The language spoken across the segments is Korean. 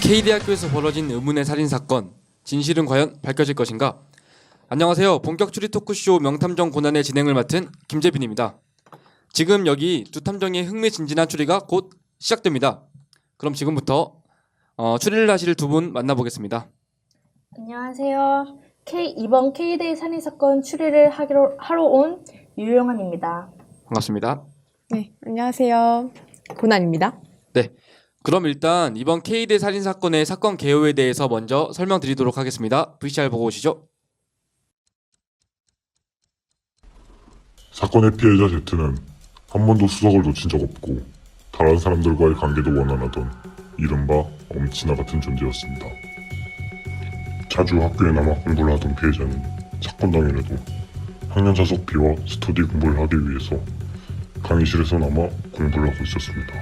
K대학교에서 벌어진 의문의 살인사건, 진실은 과연 밝혀질 것인가? 안녕하세요. 본격 추리 토크쇼 명탐정 고난의 진행을 맡은 김재빈입니다. 지금 여기 두 탐정의 흥미진진한 추리가 곧 시작됩니다. 그럼 지금부터 추리를 하실 두 분 만나보겠습니다. 안녕하세요. 이번 K데이 살인사건 추리를 하러 온 유영환입니다. 반갑습니다. 네, 안녕하세요. 고난입니다. 네, 그럼 일단 이번 K대 살인사건의 사건 개요에 대해서 먼저 설명드리도록 하겠습니다. VCR 보고 오시죠. 사건의 피해자 Z는 한 번도 수석을 놓친 적 없고 다른 사람들과의 관계도 원활하던 이른바 엄친아 같은 존재였습니다. 자주 학교에 남아 공부를 하던 피해자는 사건 당일에도 학년자석 B와 스터디 공부를 하기 위해서 강의실에서 남아 공부를 하고 있었습니다.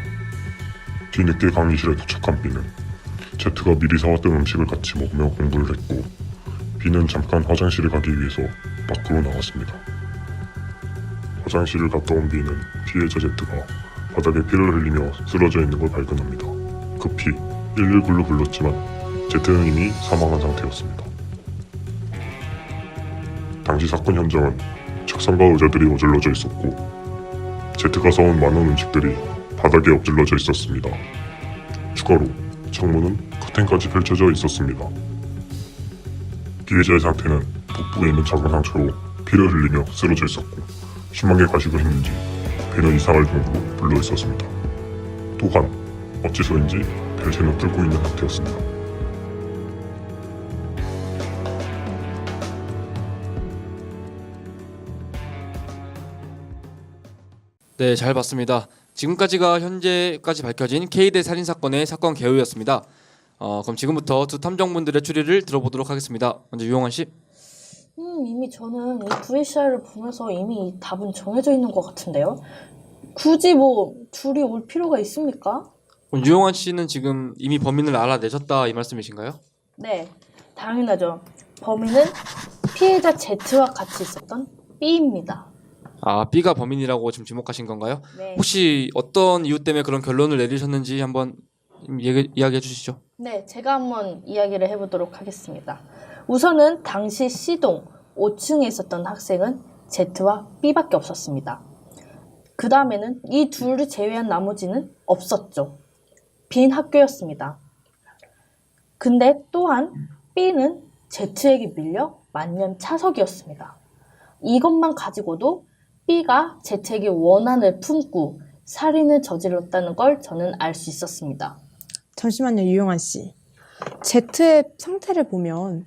뒤늦게 강의실에 도착한 B는 Z가 미리 사왔던 음식을 같이 먹으며 공부를 했고 B는 잠깐 화장실을 가기 위해서 밖으로 나갔습니다. 화장실을 갔다 온 B는 피해자 Z가 바닥에 피를 흘리며 쓰러져 있는 걸 발견합니다. 급히 119를 불렀지만 Z는 이미 사망한 상태였습니다. 당시 사건 현장은 책상과 의자들이 어질러져 있었고 Z가 사온 많은 음식들이 바닥에 엎질러져 있었습니다. 추가로 창문은 커튼까지 펼쳐져 있었습니다. 피해자의 상태는 복부에 있는 작은 상처로 피를 흘리며 쓰러져 있었고 심하게 가식을 했는지 배는 이상할 정도로 불러 있었습니다. 또한 어째서인지 벨트는 뚫고 있는 상태였습니다. 네, 잘 봤습니다. 지금까지가 현재까지 밝혀진 K대 살인사건의 사건 개요였습니다. 그럼 지금부터 두 탐정분들의 추리를 들어보도록 하겠습니다. 먼저 유영환 씨. 이미 저는 이 VCR을 보면서 이미 이 답은 정해져 있는 것 같은데요. 굳이 둘이 올 필요가 있습니까? 그럼 유영환 씨는 지금 이미 범인을 알아내셨다 이 말씀이신가요? 네, 당연하죠. 범인은 피해자 Z와 같이 있었던 B입니다. 아, B가 범인이라고 지금 지목하신 건가요? 네. 혹시 어떤 이유 때문에 그런 결론을 내리셨는지 한번 이야기해 주시죠. 네, 제가 한번 이야기를 해보도록 하겠습니다. 우선은 당시 C동 5층에 있었던 학생은 Z와 B밖에 없었습니다. 그 다음에는 이 둘을 제외한 나머지는 없었죠. 빈 학교였습니다. 근데 또한 B는 Z에게 밀려 만년 차석이었습니다. 이것만 가지고도 B가 Z에게 원한을 품고 살인을 저질렀다는 걸 저는 알 수 있었습니다. 잠시만요, 유영환 씨. Z의 상태를 보면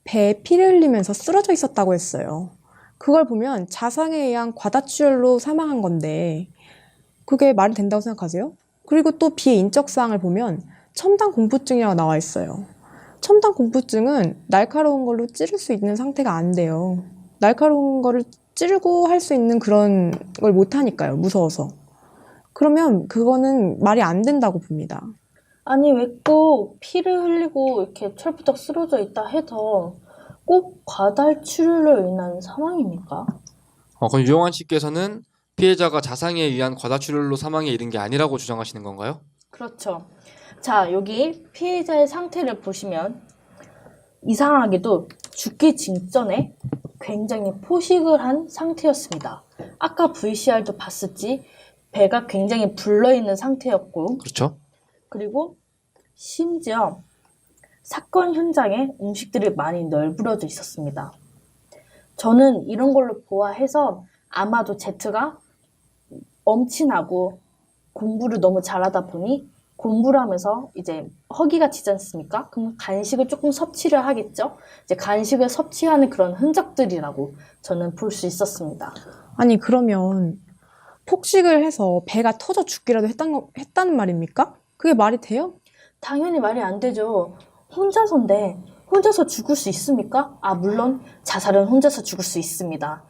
배에 피를 흘리면서 쓰러져 있었다고 했어요. 그걸 보면 자상에 의한 과다출혈로 사망한 건데 그게 말이 된다고 생각하세요? 그리고 또 B의 인적사항을 보면 첨단 공포증이라고 나와 있어요. 첨단 공포증은 날카로운 걸로 찌를 수 있는 상태가 안 돼요. 날카로운 거를 찌르고 할 수 있는 그런 걸 못하니까요. 무서워서. 그러면 그거는 말이 안 된다고 봅니다. 아니 왜 꼭 피를 흘리고 이렇게 철부덕 쓰러져 있다 해서 꼭 과다출혈로 인한 사망입니까? 그럼 유영환 씨께서는 피해자가 자상에 의한 과다출혈로 사망에 이른 게 아니라고 주장하시는 건가요? 그렇죠. 자, 여기 피해자의 상태를 보시면 이상하게도 죽기 직전에 굉장히 포식을 한 상태였습니다. 아까 VCR도 봤었지 배가 굉장히 불러있는 상태였고 그렇죠. 그리고 심지어 사건 현장에 음식들이 많이 널브러져 있었습니다. 저는 이런 걸로 보아해서 아마도 Z가 엄친하고 공부를 너무 잘하다 보니 공부를 하면서 이제 허기가 지지 않습니까? 그럼 간식을 조금 섭취를 하겠죠? 이제 간식을 섭취하는 그런 흔적들이라고 저는 볼 수 있었습니다. 아니 그러면 폭식을 해서 배가 터져 죽기라도 했다는 말입니까? 그게 말이 돼요? 당연히 말이 안 되죠. 혼자서인데 혼자서 죽을 수 있습니까? 아, 물론 자살은 혼자서 죽을 수 있습니다.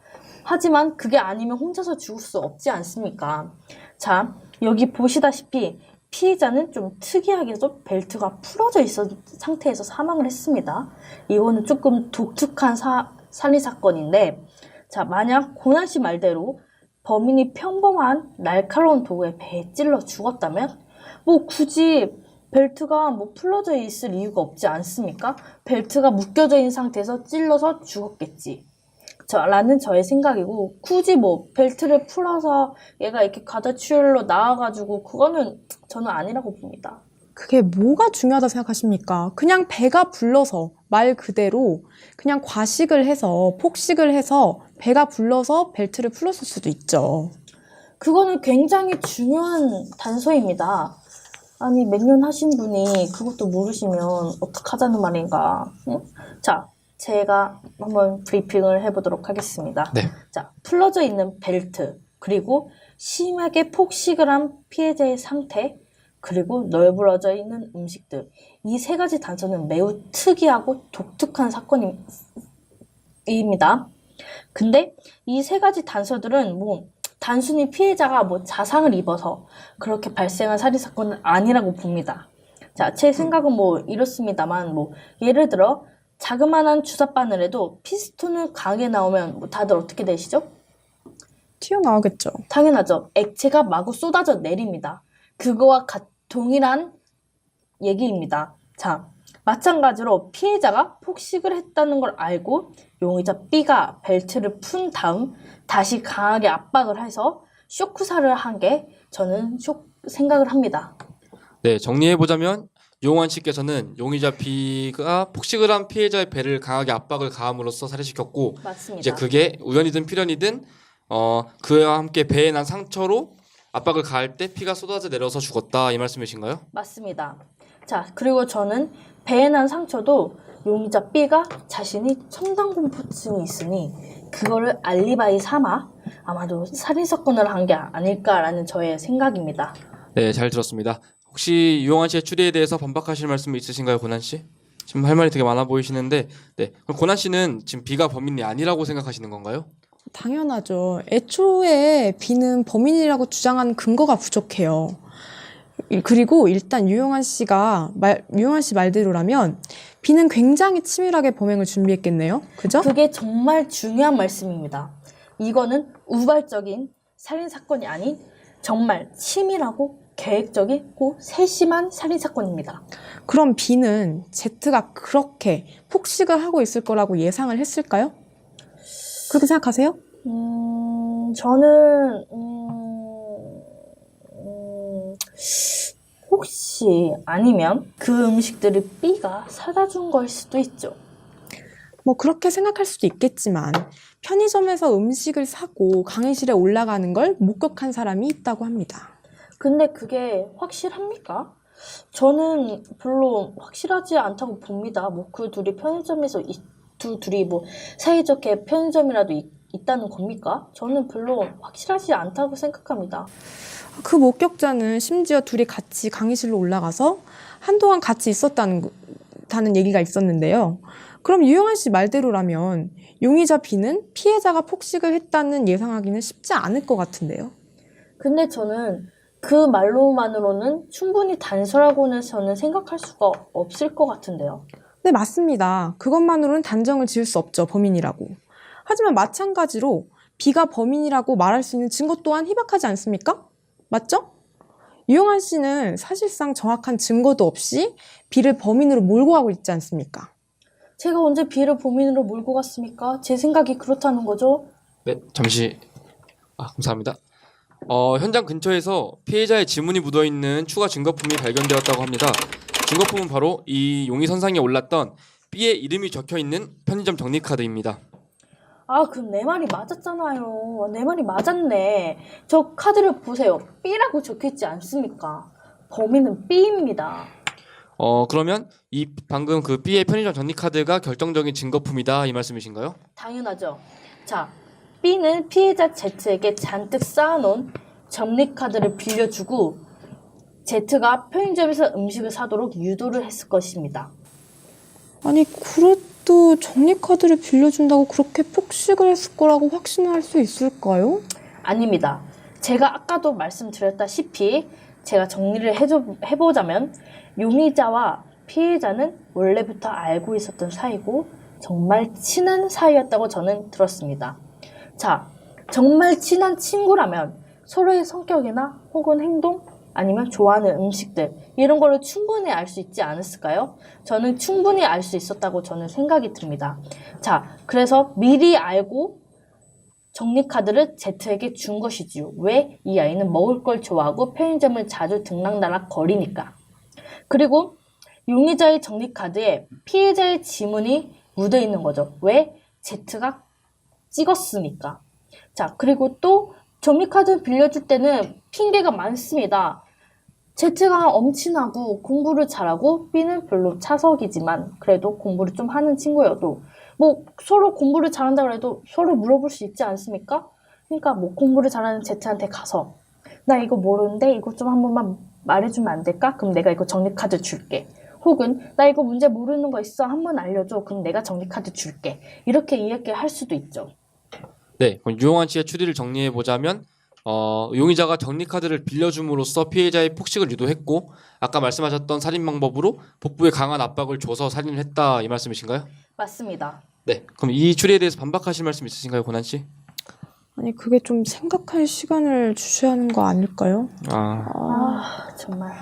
하지만 그게 아니면 혼자서 죽을 수 없지 않습니까? 자, 여기 보시다시피 피해자는 좀 특이하게도 벨트가 풀어져 있었던 상태에서 사망을 했습니다. 이거는 조금 독특한 살인사건인데, 자, 만약 고난 씨 말대로 범인이 평범한 날카로운 도구에 배에 찔러 죽었다면 뭐 굳이 벨트가 뭐 풀어져 있을 이유가 없지 않습니까? 벨트가 묶여져 있는 상태에서 찔러서 죽었겠지. 라는 저의 생각이고, 굳이 뭐 벨트를 풀어서 얘가 이렇게 과다출혈로 나와가지고 그거는 저는 아니라고 봅니다. 그게 뭐가 중요하다 생각하십니까? 그냥 배가 불러서 말 그대로 그냥 과식을 해서 폭식을 해서 배가 불러서 벨트를 풀었을 수도 있죠. 그거는 굉장히 중요한 단서입니다. 아니, 몇 년 하신 분이 그것도 모르시면 어떡하자는 말인가. 응? 자, 제가 한번 브리핑을 해보도록 하겠습니다. 네. 자, 풀러져 있는 벨트, 그리고 심하게 폭식을 한 피해자의 상태, 그리고 널브러져 있는 음식들. 이 세 가지 단서는 매우 특이하고 독특한 사건입니다. 근데 이 세 가지 단서들은 뭐 단순히 피해자가 뭐 자상을 입어서 그렇게 발생한 살인사건은 아니라고 봅니다. 자, 제 생각은 뭐 이렇습니다만, 뭐 예를 들어 자그마한 주사바늘에도 피스톤을 강하게 나오면 뭐 다들 어떻게 되시죠? 튀어나오겠죠. 당연하죠. 액체가 마구 쏟아져 내립니다. 그거와 동일한 얘기입니다. 자, 마찬가지로 피해자가 폭식을 했다는 걸 알고 용의자 B가 벨트를 푼 다음 다시 강하게 압박을 해서 쇼크사를 한 게 저는 생각을 합니다. 네, 정리해보자면 유용환 씨께서는 용의자 B가 폭식을 한 피해자의 배를 강하게 압박을 가함으로써 살해시켰고, 맞습니다. 이제 그게 우연이든 필연이든 그와 함께 배에 난 상처로 압박을 가할 때 피가 쏟아져 내려서 죽었다, 이 말씀이신가요? 맞습니다. 자, 그리고 저는 배에 난 상처도 용의자 B가 자신이 첨단공포증이 있으니 그거를 알리바이 삼아 아마도 살인사건을 한 게 아닐까라는 저의 생각입니다. 네, 잘 들었습니다. 혹시 유용환 씨의 추리에 대해서 반박하실 말씀 있으신가요, 고난 씨? 지금 할 말이 되게 많아 보이시는데, 네, 그럼 고난 씨는 지금 B가 범인이 아니라고 생각하시는 건가요? 당연하죠. 애초에 B는 범인이라고 주장하는 근거가 부족해요. 그리고 일단 유용환 씨 말대로라면 B는 굉장히 치밀하게 범행을 준비했겠네요. 그죠? 그게 정말 중요한 말씀입니다. 이거는 우발적인 살인사건이 아닌 정말 치밀하고 계획적이고 세심한 살인사건입니다. 그럼 B는 Z가 그렇게 폭식을 하고 있을 거라고 예상을 했을까요? 그렇게 생각하세요? 저는 혹시 아니면 그 음식들을 B가 사다 준 걸 수도 있죠. 뭐 그렇게 생각할 수도 있겠지만 편의점에서 음식을 사고 강의실에 올라가는 걸 목격한 사람이 있다고 합니다. 근데 그게 확실합니까? 저는 별로 확실하지 않다고 봅니다. 뭐 그 둘이 편의점에서 둘이 뭐 사이좋게 편의점이라도 있다는 겁니까? 저는 별로 확실하지 않다고 생각합니다. 그 목격자는 심지어 둘이 같이 강의실로 올라가서 한동안 같이 있었다는 얘기가 있었는데요. 그럼 유용환 씨 말대로라면 용의자 B는 피해자가 폭식을 했다는 예상하기는 쉽지 않을 것 같은데요. 근데 저는 그 말로만으로는 충분히 단서라고는 저는 생각할 수가 없을 것 같은데요. 네, 맞습니다. 그것만으로는 단정을 지을 수 없죠, 범인이라고. 하지만 마찬가지로 B가 범인이라고 말할 수 있는 증거 또한 희박하지 않습니까? 맞죠? 유용환 씨는 사실상 정확한 증거도 없이 B를 범인으로 몰고 가고 있지 않습니까? 제가 언제 B를 범인으로 몰고 갔습니까? 제 생각이 그렇다는 거죠. 네, 잠시. 감사합니다. 현장 근처에서 피해자의 지문이 묻어있는 추가 증거품이 발견되었다고 합니다. 증거품은 바로 이 용의 선상에 올랐던 B의 이름이 적혀있는 편의점 정리카드입니다. 아, 그럼 내 말이 맞았잖아요. 내 말이 맞았네. 저 카드를 보세요. B라고 적혀있지 않습니까? 범인은 B입니다. 그러면 방금 그 B의 편의점 정리카드가 결정적인 증거품이다, 이 말씀이신가요? 당연하죠. 자, B는 피해자 Z에게 잔뜩 쌓아놓은 정리카드를 빌려주고 Z가 편의점에서 음식을 사도록 유도를 했을 것입니다. 아니, 그래도 정리카드를 빌려준다고 그렇게 폭식을 했을 거라고 확신할 수 있을까요? 아닙니다. 제가 아까도 말씀드렸다시피 제가 정리를 해보자면 용의자와 피해자는 원래부터 알고 있었던 사이고 정말 친한 사이였다고 저는 들었습니다. 자, 정말 친한 친구라면 서로의 성격이나 혹은 행동, 아니면 좋아하는 음식들 이런 걸로 충분히 알 수 있지 않았을까요? 저는 충분히 알 수 있었다고 저는 생각이 듭니다. 자, 그래서 미리 알고 적립카드를 Z에게 준 것이지요. 왜? 이 아이는 먹을 걸 좋아하고 편의점을 자주 들락날락 거리니까. 그리고 용의자의 적립카드에 피해자의 지문이 묻어 있는 거죠. 왜? Z가 찍었으니까. 자, 그리고 또 적립카드 빌려줄 때는 핑계가 많습니다. Z가 엄친하고 공부를 잘하고 B는 별로 차석이지만 그래도 공부를 좀 하는 친구여도 뭐 서로 공부를 잘한다 그래도 서로 물어볼 수 있지 않습니까? 그러니까 뭐 공부를 잘하는 Z한테 가서 나 이거 모르는데 이거 좀 한 번만 말해주면 안 될까? 그럼 내가 이거 적립카드 줄게. 혹은 나 이거 문제 모르는 거 있어 한번 알려줘. 그럼 내가 적립카드 줄게. 이렇게 이야기할 수도 있죠. 네, 그럼 유용한 씨의 추리를 정리해 보자면 용의자가 적립카드를 빌려줌으로써 피해자의 폭식을 유도했고 아까 말씀하셨던 살인 방법으로 복부에 강한 압박을 줘서 살인을 했다 이 말씀이신가요? 맞습니다. 네, 그럼 이 추리에 대해서 반박하실 말씀 있으신가요, 고난 씨? 아니, 그게 좀 생각할 시간을 주셔야 하는 거 아닐까요? 정말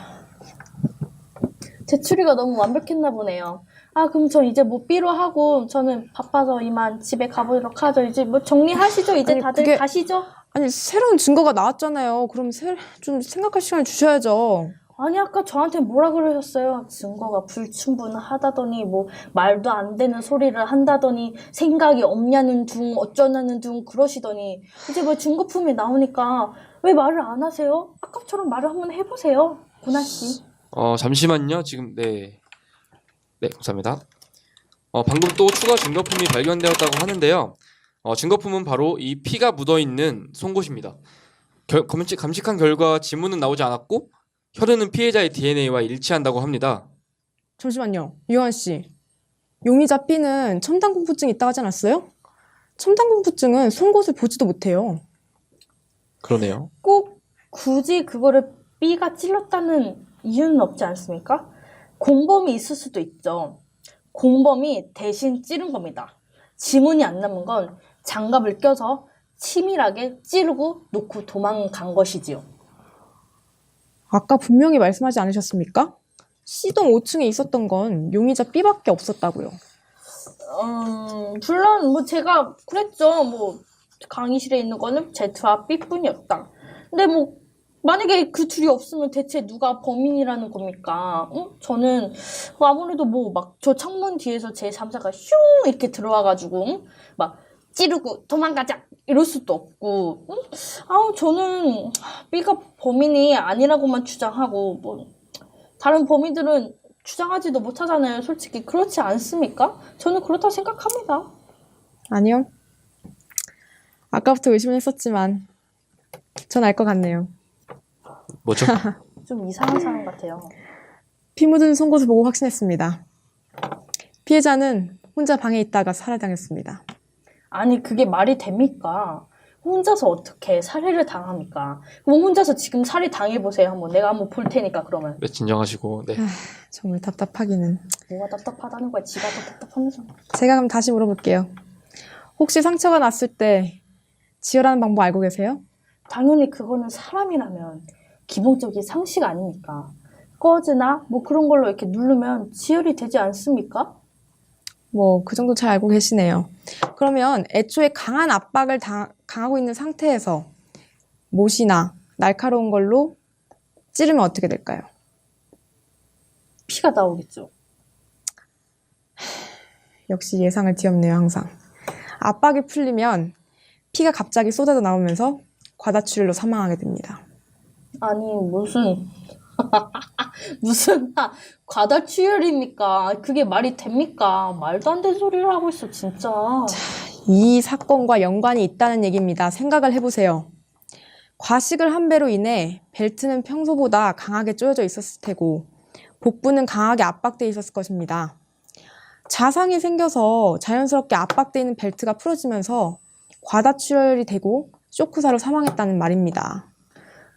제 추리가 너무 완벽했나 보네요. 그럼 저 이제 뭐 B로 하고 저는 바빠서 이만 집에 가보도록 하죠. 이제 뭐 정리하시죠. 이제 아니, 다들 그게- 가시죠. 아니, 새로운 증거가 나왔잖아요. 그럼 좀 생각할 시간을 주셔야죠. 아니 아까 저한테 뭐라 그러셨어요? 증거가 불충분하다더니 뭐 말도 안 되는 소리를 한다더니 생각이 없냐는 둥 어쩌냐는 둥 그러시더니 이제 뭐 증거품이 나오니까 왜 말을 안 하세요? 아까처럼 말을 한번 해보세요. 고나 씨. 잠시만요. 지금 네, 감사합니다. 방금 또 추가 증거품이 발견되었다고 하는데요. 증거품은 바로 이 피가 묻어 있는 송곳입니다. 감식한 결과 지문은 나오지 않았고 혈흔은 피해자의 DNA와 일치한다고 합니다. 잠시만요. 유한 씨. 용의자 B는 첨단공포증이 있다고 하지 않았어요? 첨단공포증은 송곳을 보지도 못해요. 그러네요. 꼭 굳이 그거를 B가 찔렀다는 이유는 없지 않습니까? 공범이 있을 수도 있죠. 공범이 대신 찌른 겁니다. 지문이 안 남은 건 장갑을 껴서 치밀하게 찌르고 놓고 도망간 것이지요. 아까 분명히 말씀하지 않으셨습니까? C동 5층에 있었던 건 용의자 B밖에 없었다고요. 물론 뭐 제가 그랬죠. 뭐 강의실에 있는 거는 Z와 B뿐이었다. 근데 뭐 만약에 그 둘이 없으면 대체 누가 범인이라는 겁니까? 저는 아무래도 뭐 막 저 창문 뒤에서 제 3자가 슝 이렇게 들어와가지고 막 찌르고 도망가자 이럴 수도 없고 저는 B가 범인이 아니라고만 주장하고 뭐 다른 범인들은 주장하지도 못하잖아요. 솔직히 그렇지 않습니까? 저는 그렇다 생각합니다. 아니요. 아까부터 의심을 했었지만 전 알 것 같네요. 뭐죠? 좀 이상한 사람 같아요. 피 묻은 송곳을 보고 확신했습니다. 피해자는 혼자 방에 있다가 살해당했습니다. 아니 그게 말이 됩니까? 혼자서 어떻게 살해를 당합니까? 그럼 혼자서 지금 살해 당해보세요. 내가 한번 볼 테니까 그러면. 네, 진정하시고 네. 정말 답답하기는. 뭐가 답답하다는 거야. 지가 더 답답하면서. 제가 그럼 다시 물어볼게요. 혹시 상처가 났을 때 지혈하는 방법 알고 계세요? 당연히 그거는 사람이라면 기본적인 상식 아닙니까? 꺼즈나 뭐 그런 걸로 이렇게 누르면 지혈이 되지 않습니까? 뭐 그 정도 잘 알고 계시네요. 그러면 애초에 강한 압박을 강하고 있는 상태에서 못이나 날카로운 걸로 찌르면 어떻게 될까요? 피가 나오겠죠. 역시 예상을 뒤엎네요, 항상. 압박이 풀리면 피가 갑자기 쏟아져 나오면서 과다출혈로 사망하게 됩니다. 아니 무슨 과다출혈입니까? 그게 말이 됩니까? 말도 안 되는 소리를 하고 있어 진짜. 이 사건과 연관이 있다는 얘기입니다. 생각을 해보세요. 과식을 한 배로 인해 벨트는 평소보다 강하게 조여져 있었을 테고 복부는 강하게 압박돼 있었을 것입니다. 자상이 생겨서 자연스럽게 압박돼 있는 벨트가 풀어지면서 과다출혈이 되고 쇼크사로 사망했다는 말입니다.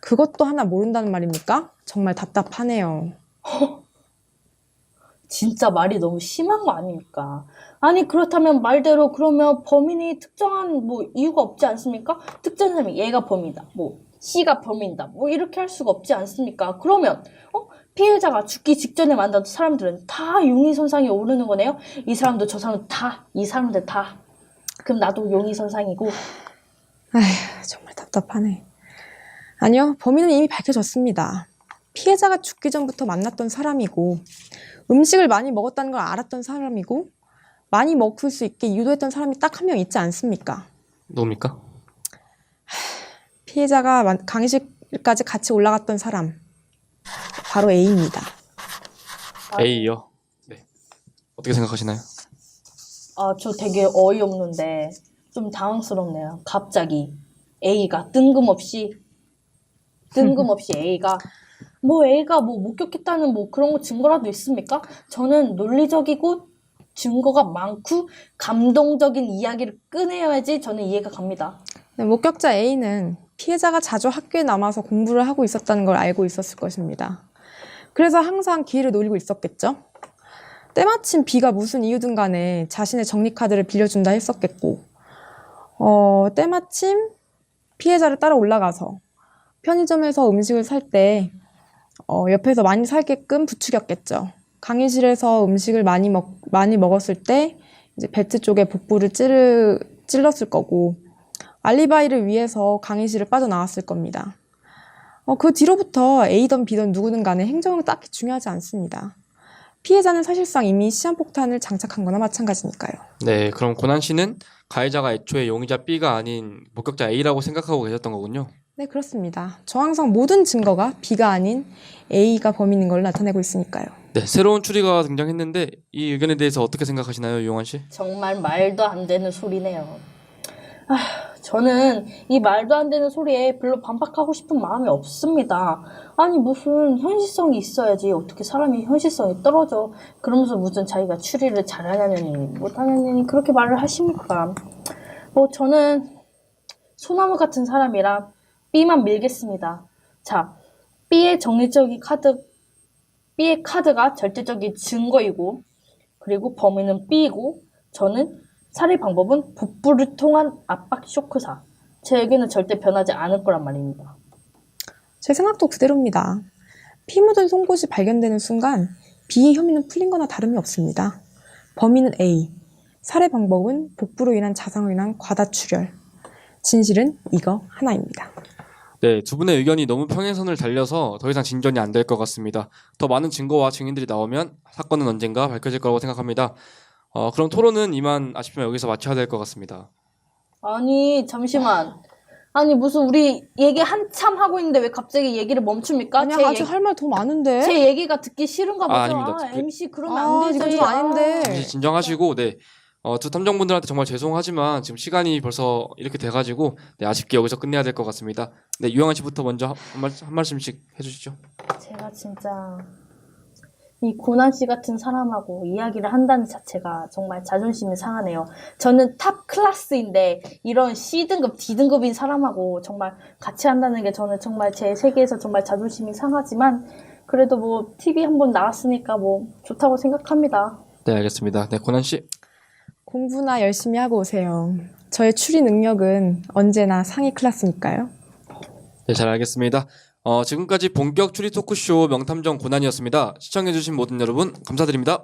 그것도 하나 모른다는 말입니까? 정말 답답하네요. 진짜 말이 너무 심한 거 아닙니까? 아니 그렇다면 말대로 그러면 범인이 특정한 뭐 이유가 없지 않습니까? 특정한 사람이 얘가 범인이다. 뭐 C가 범인이다. 뭐 이렇게 할 수가 없지 않습니까? 그러면 피해자가 죽기 직전에 만난 사람들은 다 용의선상에 오르는 거네요. 이 사람도 저 사람도 다, 이 사람들 다. 그럼 나도 용의선상이고. 아휴, 정말 답답하네. 아니요, 범인은 이미 밝혀졌습니다. 피해자가 죽기 전부터 만났던 사람이고, 음식을 많이 먹었다는 걸 알았던 사람이고, 많이 먹을 수 있게 유도했던 사람이 딱 한 명 있지 않습니까? 누굽니까? 피해자가 강의실까지 같이 올라갔던 사람, 바로 A입니다. A요. 네. 어떻게 생각하시나요? 저 되게 어이없는데 좀 당황스럽네요. 갑자기 A가 뜬금없이 A가 A가 목격했다는 그런 거 증거라도 있습니까? 저는 논리적이고 증거가 많고 감동적인 이야기를 꺼내야지 저는 이해가 갑니다. 네, 목격자 A는 피해자가 자주 학교에 남아서 공부를 하고 있었다는 걸 알고 있었을 것입니다. 그래서 항상 기회를 노리고 있었겠죠? 때마침 B가 무슨 이유든 간에 자신의 정리카드를 빌려준다 했었겠고, 때마침 피해자를 따라 올라가서 편의점에서 음식을 살 때 옆에서 많이 살게끔 부추겼겠죠. 강의실에서 음식을 많이 먹었을 때 이제 배트 쪽에 복부를 찔렀을 거고, 알리바이를 위해서 강의실을 빠져나왔을 겁니다. 그 뒤로부터 A든 B든 누구든 간에 행동은 딱히 중요하지 않습니다. 피해자는 사실상 이미 시한폭탄을 장착한 거나 마찬가지니까요. 네, 그럼 고난 씨는 가해자가 애초에 용의자 B가 아닌 목격자 A라고 생각하고 계셨던 거군요. 네, 그렇습니다. 저 항상 모든 증거가 B가 아닌 A가 범인인 걸 나타내고 있으니까요. 네, 새로운 추리가 등장했는데 이 의견에 대해서 어떻게 생각하시나요, 유용환 씨? 정말 말도 안 되는 소리네요. 저는 이 말도 안 되는 소리에 별로 반박하고 싶은 마음이 없습니다. 아니 무슨 현실성이 있어야지 어떻게 사람이 현실성이 떨어져. 그러면서 무슨 자기가 추리를 잘하냐느니 못하냐느니 그렇게 말을 하십니까. 저는 소나무 같은 사람이라 B만 밀겠습니다. 자, B의 카드가 절대적인 증거이고 그리고 범인은 B이고 저는 살해 방법은 복부를 통한 압박 쇼크사. 제 의견은 절대 변하지 않을 거란 말입니다. 제 생각도 그대로입니다. 피 묻은 송곳이 발견되는 순간 B의 혐의는 풀린 거나 다름이 없습니다. 범인은 A, 살해 방법은 복부로 인한 자상으로 인한 과다출혈. 진실은 이거 하나입니다. 네, 두 분의 의견이 너무 평행선을 달려서 더 이상 진전이 안 될 것 같습니다. 더 많은 증거와 증인들이 나오면 사건은 언젠가 밝혀질 거라고 생각합니다. 그럼 토론은 이만 아쉽지만 여기서 마쳐야 될 것 같습니다. 아니 잠시만. 아니 무슨 우리 얘기 한참 하고 있는데 왜 갑자기 얘기를 멈춥니까? 아니, 아직 할 말 더 많은데. 제 얘기가 듣기 싫은가 보죠. 아닙니다. MC 그러면 안 되죠. 이건 좀 아닌데. 잠시 진정하시고, 네. 두 탐정분들한테 정말 죄송하지만 지금 시간이 벌써 이렇게 돼가지고 네, 아쉽게 여기서 끝내야 될 것 같습니다. 네, 유영환 씨부터 먼저 한 말씀씩 해주시죠. 제가 진짜 이 고난 씨 같은 사람하고 이야기를 한다는 자체가 정말 자존심이 상하네요. 저는 탑 클래스인데 이런 C등급, D등급인 사람하고 정말 같이 한다는 게 저는 정말 제 세계에서 정말 자존심이 상하지만 그래도 TV 한번 나왔으니까 좋다고 생각합니다. 네, 알겠습니다. 네, 고난 씨. 공부나 열심히 하고 오세요. 저의 추리 능력은 언제나 상위 클래스니까요. 네, 잘 알겠습니다. 지금까지 본격 추리 토크쇼 명탐정 고난이었습니다. 시청해주신 모든 여러분 감사드립니다.